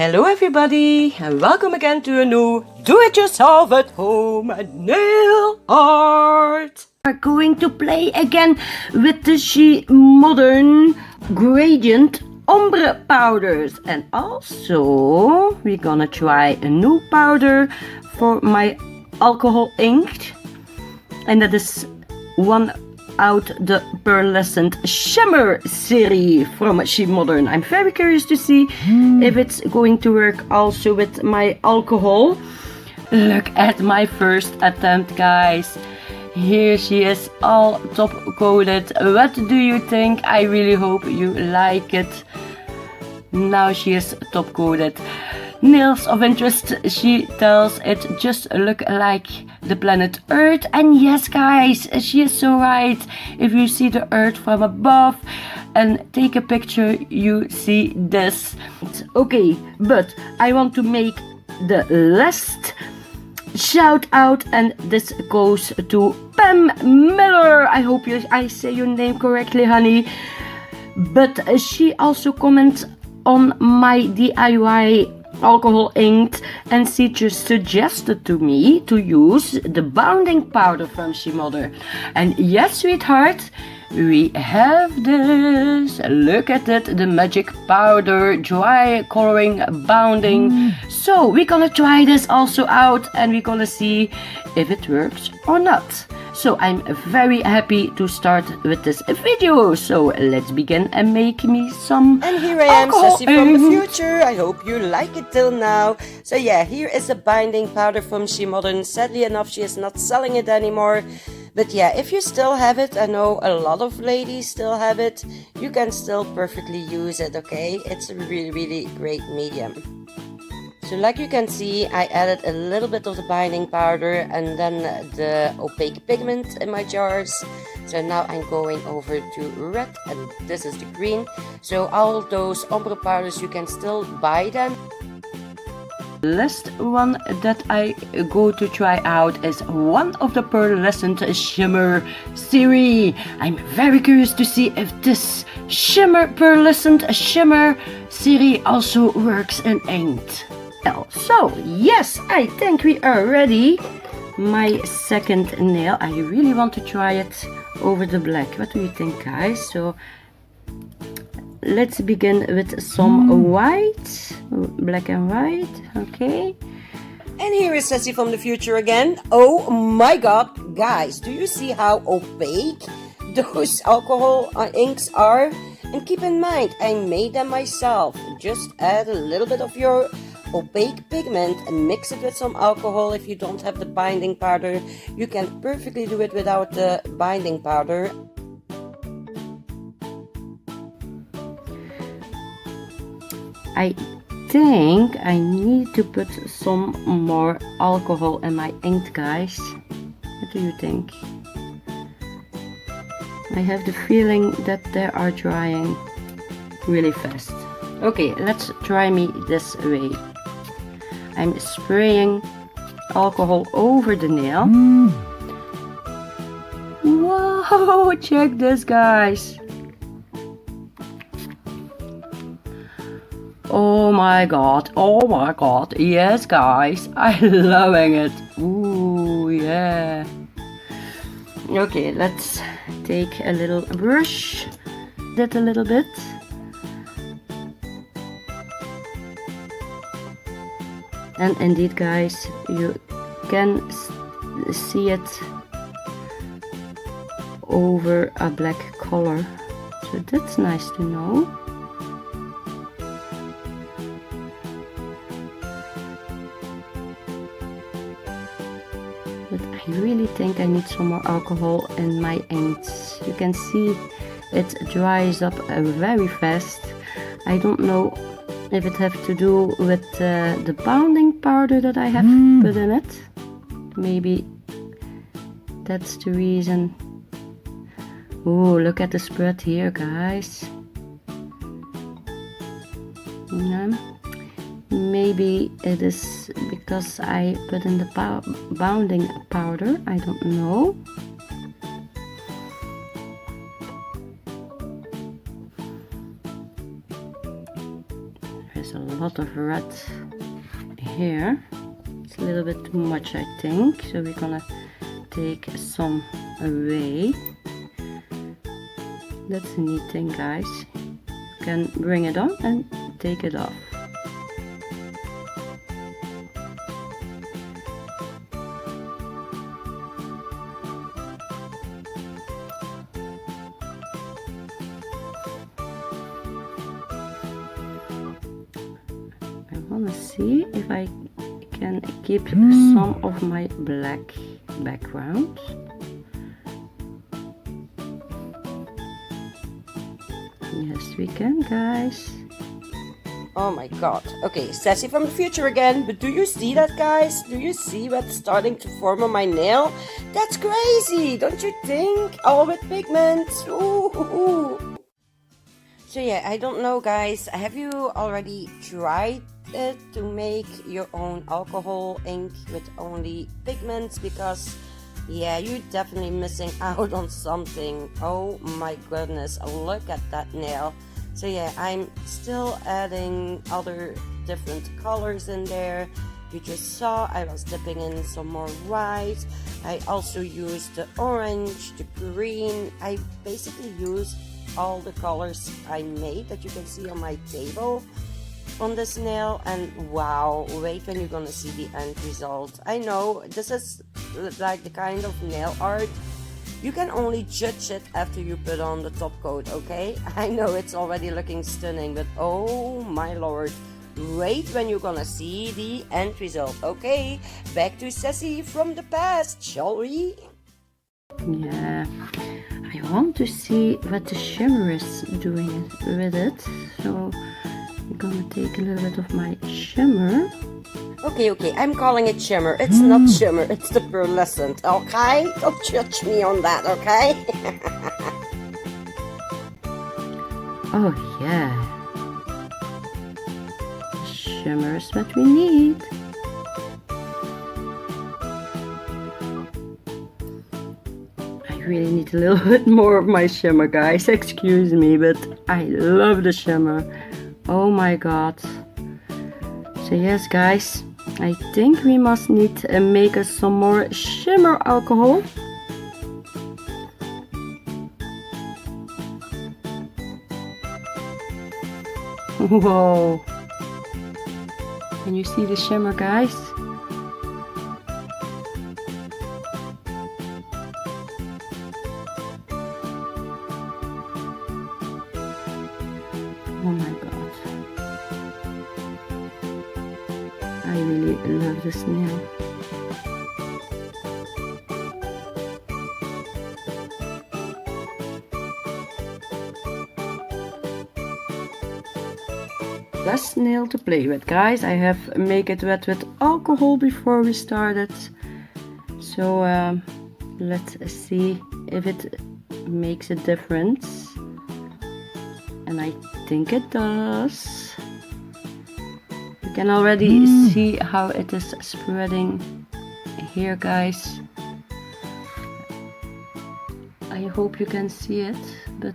Hello everybody and welcome again to a new do-it-yourself at home nail art. We're going to play again with the shemodern gradient ombre powders, and also we're gonna try a new powder for my alcohol ink, and that is one out the pearlescent shimmer series from shemodern. I'm very curious to see if it's going to work also with my alcohol. Look at my first attempt, guys. Here she is, all top coated. What do you think? I really hope you like it. Now she is top coated. Nails of interest, she tells it just look like the planet Earth, and yes guys, she is so right. If you see the Earth from above and take a picture, you see this. Okay, but I want to make the last shout out, and this goes to Pam Miller. I hope I say your name correctly, honey. But she also comments on my DIY alcohol ink, and she just suggested to me to use the bounding powder from shemodern. And yes, sweetheart, we have this. Look at it, the magic powder, dry coloring, bounding. So we're gonna try this also out, and we're gonna see if it works or not. So I'm very happy to start with this video. So let's begin and make me some. And here I am, Sassy from the future. I hope you like it till now. So yeah, here is a binding powder from shemodern. Sadly enough, she is not selling it anymore. But yeah, if you still have it, I know a lot of ladies still have it, you can still perfectly use it, okay? It's a really great medium. So like you can see, I added a little bit of the binding powder and then the opaque pigment in my jars. So now I'm going over to red, and this is the green. So all those ombre powders, you can still buy them. Last one that I go to try out is one of the pearlescent shimmer series. I'm very curious to see if this pearlescent shimmer series also works in ink. So yes, I think we are ready. My second nail, I really want to try it over the black. What do you think, guys? So let's begin with some white, black and white, okay. And here is Sassy from the future again. Oh my god, guys, do you see how opaque those alcohol inks are? And keep in mind, I made them myself. Just add a little bit of your opaque pigment and mix it with some alcohol. If you don't have the binding powder, you can perfectly do it without the binding powder. I think I need to put some more alcohol in my ink, guys. What do you think? I have the feeling that they are drying really fast. Okay, let's try me this way. I'm spraying alcohol over the nail. Wow, check this, guys. Oh my god, yes guys, I'm loving it. Ooh, yeah. Okay, let's take a little brush, that a little bit. And indeed, guys, you can see it over a black color, so that's nice to know. But I really think I need some more alcohol in my inks. You can see it dries up very fast. I don't know if it have to do with the bounding powder that I have put in it. Maybe that's the reason. Oh, look at the spread here, guys. Yeah. Maybe it is because I put in the bounding powder. I don't know. There's a lot of red here. It's a little bit too much, I think, so we're gonna take some away. That's a neat thing, guys. You can bring it on and take it off. I want to see if I can keep some of my black background. Yes, we can, guys. Oh my god. Okay, Sassy from the future again. But do you see that, guys? Do you see what's starting to form on my nail? That's crazy, don't you think? All with pigments. Ooh. So yeah, I don't know, guys. Have you already tried it to make your own alcohol ink with only pigments? Because yeah, you're definitely missing out on something. Oh my goodness, look at that nail. So yeah, I'm still adding other different colors in there. You just saw I was dipping in some more white. I also used the orange, the green. I basically used all the colors I made that you can see on my table on this nail. And wow, wait when you're gonna see the end result. I know this is like the kind of nail art you can only judge it after you put on the top coat, okay? I know it's already looking stunning, but oh my lord, wait when you're gonna see the end result. Okay, back to Sassy from the past, shall we? Yeah, I want to see what the shimmer is doing with it, so I'm gonna take a little bit of my shimmer. Okay, I'm calling it shimmer. It's not shimmer, it's the pearlescent, okay? Don't judge me on that, okay? Oh yeah, shimmer is what we need. I really need a little bit more of my shimmer, guys. Excuse me, but I love the shimmer. Oh my god. So yes, guys, I think we must need to make us some more shimmer alcohol. Whoa! Can you see the shimmer, guys? Oh my god. I really love this nail. Last nail to play with, guys. I have make it wet with alcohol before we started. So let's see if it makes a difference. And I think it does. You can already see how it is spreading here, guys. I hope you can see it, but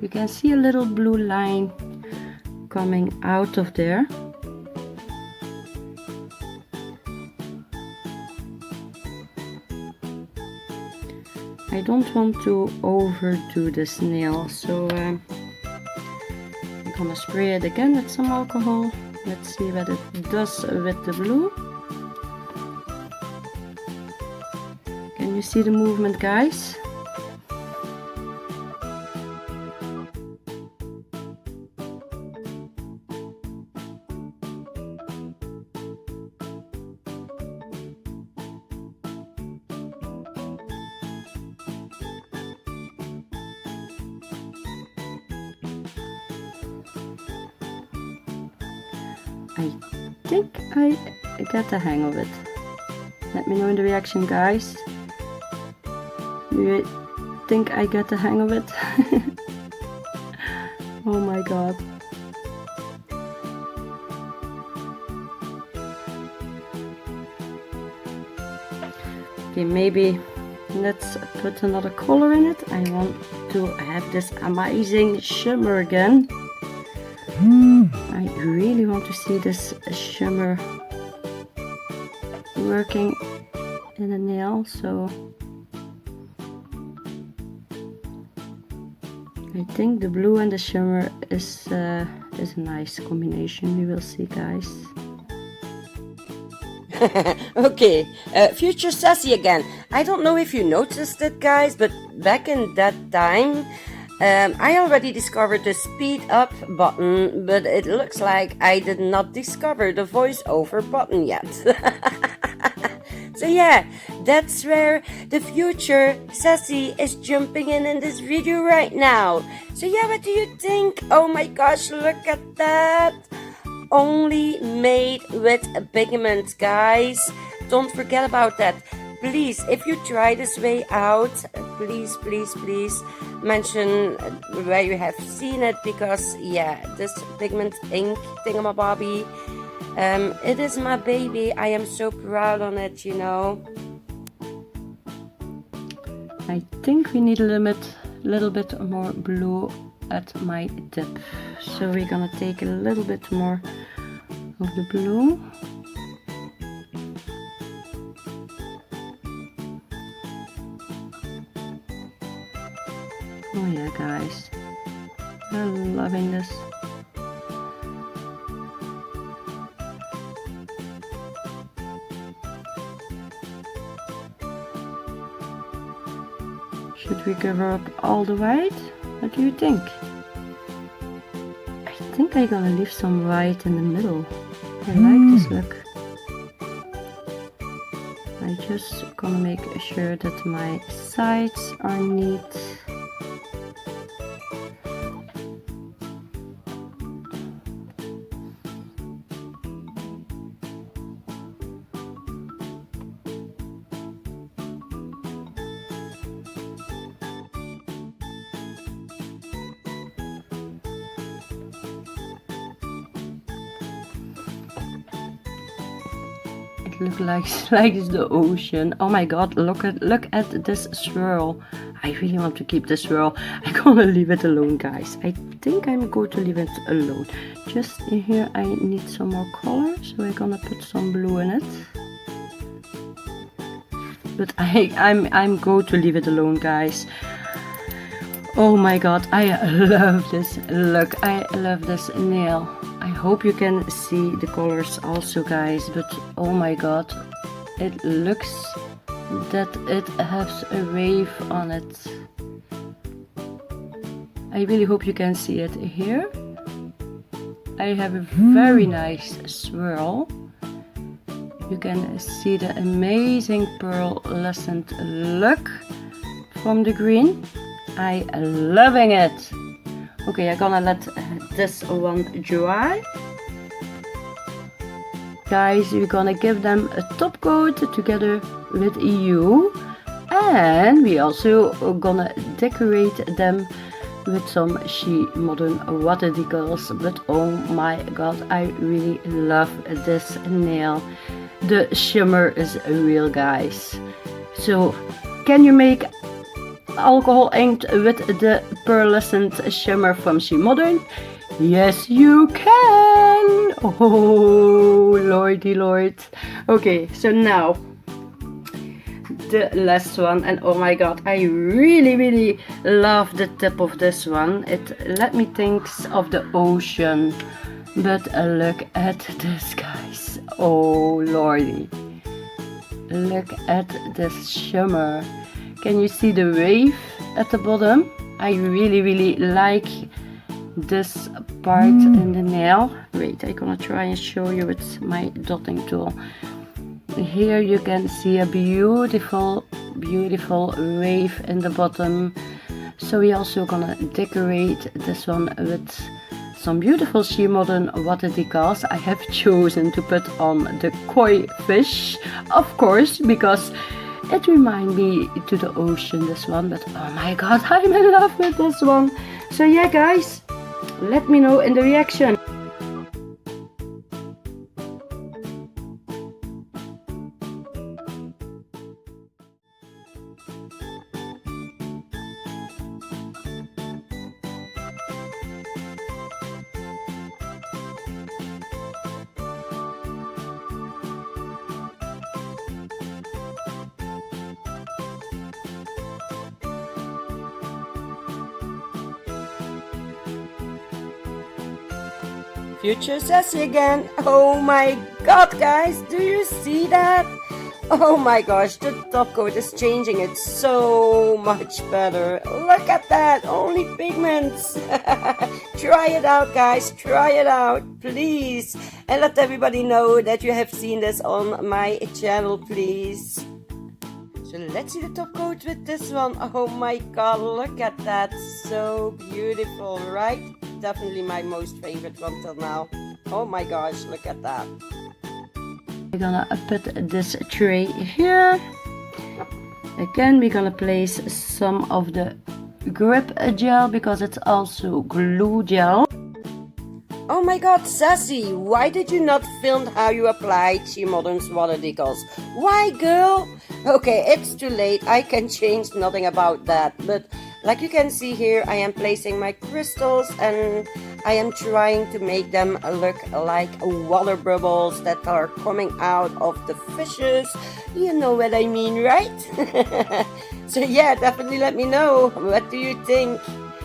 you can see a little blue line coming out of there. I don't want to overdo this nail, so I'm gonna spray it again with some alcohol. Let's see what it does with the blue. Can you see the movement, guys? I think I got the hang of it. Let me know in the reaction, guys. Do you think I got the hang of it? Oh my god. Okay, maybe let's put another color in it. I want to have this amazing shimmer again. I really want to see this shimmer working in a nail, so I think the blue and the shimmer is a nice combination. We will see, guys. Okay, future Sassy again. I don't know if you noticed it, guys, but back in that time, I already discovered the speed up button, but it looks like I did not discover the voiceover button yet. So yeah, that's where the future Sassy is jumping in this video right now. So yeah, what do you think? Oh my gosh, look at that! Only made with pigments, guys. Don't forget about that. Please, if you try this way out, please mention where you have seen it, because yeah, this pigment ink thingamabobby, it is my baby. I am so proud on it, you know. I think we need a little bit more blue at my tip, so we're gonna take a little bit more of the blue. Oh yeah, guys, I'm loving this. Should we cover up all the white? What do you think? I think I'm gonna leave some white in the middle. I like this look. I just gonna make sure that my sides are neat. Look like it's the ocean. Oh my god, look at this swirl. I really want to keep this swirl. I'm gonna leave it alone, guys. I think I'm going to leave it alone. Just in here I need some more color, so we're gonna put some blue in it. But I'm going to leave it alone, guys. Oh my god, I love this look. I love this nail. I hope you can see the colors also, guys, but oh my god, it looks that it has a wave on it. I really hope you can see it here. I have a very nice swirl. You can see the amazing pearlescent look from the green. I am loving it. Okay, I'm gonna let this one dry. Guys, we're gonna give them a top coat together with you, and we also gonna decorate them with some shemodern water decals. But oh my god, I really love this nail. The shimmer is real, guys. So can you make alcohol inked with the pearlescent shimmer from shemodern? Yes, you can. Oh lordy lord. Okay, so now the last one, and oh my god, I really love the tip of this one. It let me think of the ocean, but look at this, guys. Oh lordy, look at this shimmer. Can you see the wave at the bottom? I really like this part in the nail. Wait, I'm gonna try and show you with my dotting tool. Here you can see a beautiful wave in the bottom. So we also gonna decorate this one with some beautiful shemodern water decals. I have chosen to put on the koi fish, of course, because it reminds me to the ocean, this one. But oh my god, I'm in love with this one. So yeah, guys, let me know in the reaction. Future Sassy again. Oh my god, guys, do you see that? Oh my gosh, the top coat is changing it so much better. Look at that, only pigments. Try it out, guys, try it out, please. And let everybody know that you have seen this on my channel, please. So let's see the top coat with this one. Oh my god, look at that, so beautiful, right? Definitely my most favorite one till now. Oh my gosh, look at that. We're gonna put this tray here. Again, we're gonna place some of the grip gel because it's also glue gel. Oh my god, Sassy, why did you not film how you applied shemodern's water decals? Why, girl? Okay, it's too late, I can change nothing about that, but like you can see here, I am placing my crystals and I am trying to make them look like water bubbles that are coming out of the fishes. You know what I mean, right? So yeah, definitely let me know. What do you think?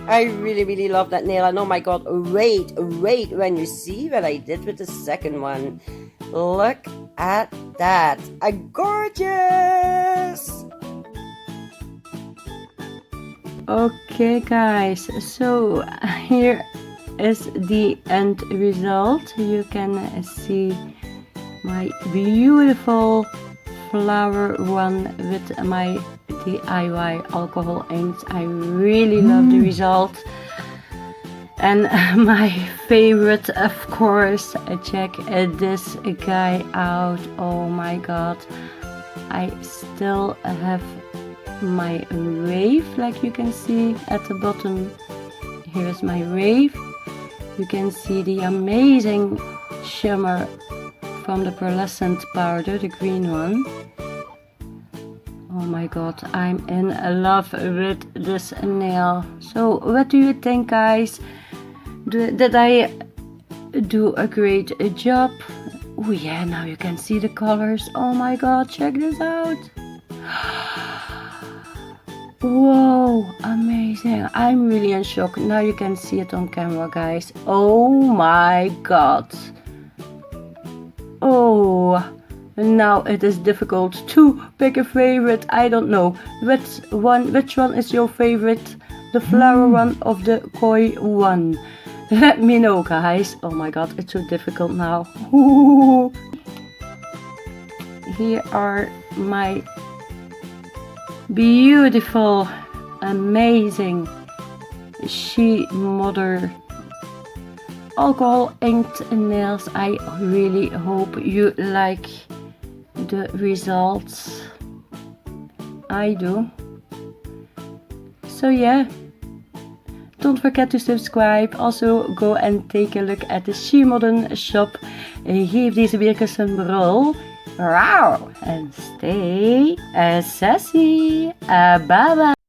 I really love that nail, and oh my god, wait when you see what I did with the second one. Look at that, gorgeous! Okay guys, so here is the end result. You can see my beautiful flower one with my DIY alcohol inks. I really love the result. And my favorite, of course, check this guy out. Oh my god, I still have my wave, like you can see at the bottom. Here's my wave. You can see the amazing shimmer from the pearlescent powder, the green one. Oh my god, I'm in love with this nail. So what do you think, guys? Did I do a great job? Oh yeah, now you can see the colors. Oh my god, check this out. Whoa, amazing. I'm really in shock. Now you can see it on camera, guys. Oh my god. Oh, now it is difficult to pick a favorite. I don't know. Which one is your favorite? The flower one or the koi one? Let me know, guys. Oh my god, it's so difficult now. Here are my beautiful, amazing shimoda alcohol inked nails. I really hope you like the results. I do. So yeah, don't forget to subscribe. Also go and take a look at the shemodern shop. Geef deze biertjes een brul. Wow, and stay sassy. Bye bye.